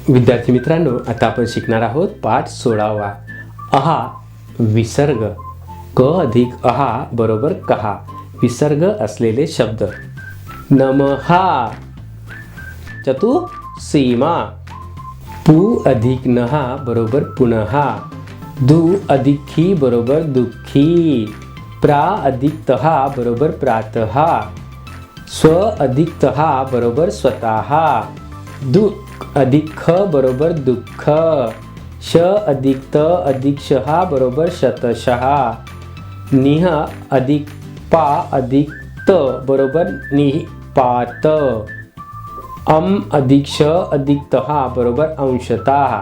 विद्यार्थी मित्रांनो, आता आपण शिकणार आहोत पाठ 16वा. अहा विसर्ग. क अधिक अहा बरोबर कहा. विसर्ग असलेले शब्द. नमहा चतु सीमा. पू अधिक नहा बरोबर पुनहा. दु अधिक खी बरोबर दुःखी. प्रा अधिक तहा बरोबर प्रातः. स्व अधिक तहा बरोबर स्वतः. दु अधिक ख बरोबर दुःख. श अधिक त अधिक शहा बरोबर शतशः. निह अधिक पा अधिक त बरोबर निपात. अम अधिक श अधिक तहा बरोबर अंशतः.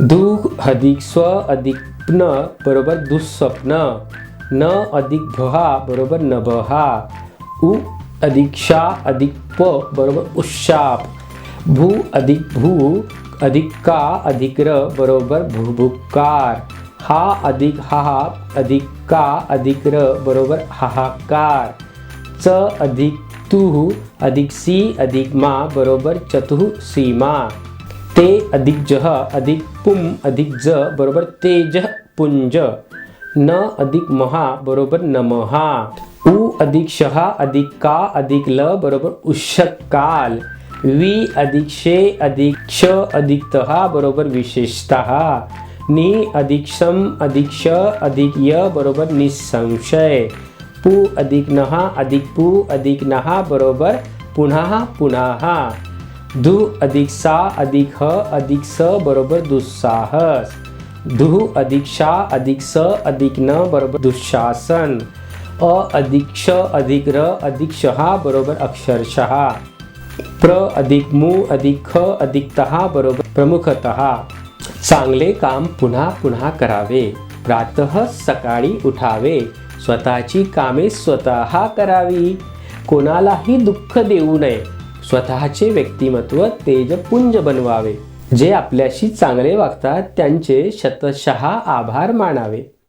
दु अधिक स्व अधिक प्न बरोबर दुःस्वप्न. न अधिक भहा बरोबर नभहा. उ अधिक शा अधिक प बरोबर उशाप. भू अधिक भू अधिक का अधिक र बरोबर भुभुकार. हा अधिक हा अधिक का अधिक र बरोबर हाहाकार. च अधिक तुह अधिक सी अधिक मा बरोबर चतुः सीमा. ते अधिक जह अधिक पुम अधिक ज बरोबर तेजः पुंज. न अधिक महा बरोबर नमहा. उ अधिक शहा अधिक का अधिक ल बरोबर उषकाल. वि अधिक शे अधिक क्ष अधिक तहा बरोबर विशेषतः. नि अधिक सम अधिक श अधिक य बरोबर निसंशय. पु अधिक नहा अधिक पु अधिक नहा बरोबर पुन्हा पुन्हा. धु अधिक सा अधिक ह अधिक स बरोबर दुस्साहस. धु अधिक शा अधिक स अधिक न बरोबर दुःशासन. अ अधिक क्ष अधिक र अधिक शहा बरोबर अक्षरशः. प्र अधिक मु अधिक ख अधिक तहा बरोबर प्रमुखतः. चांगले काम पुन्हा पुन्हा करावे. प्रातः सकाळी उठावे. स्वतःची कामे स्वतः करावी. कोणालाही दुःख देऊ नये. स्वतःचे व्यक्तिमत्व तेजपुंज बनवावे. जे आपल्याशी चांगले वागतात त्यांचे शतशः आभार मानावे.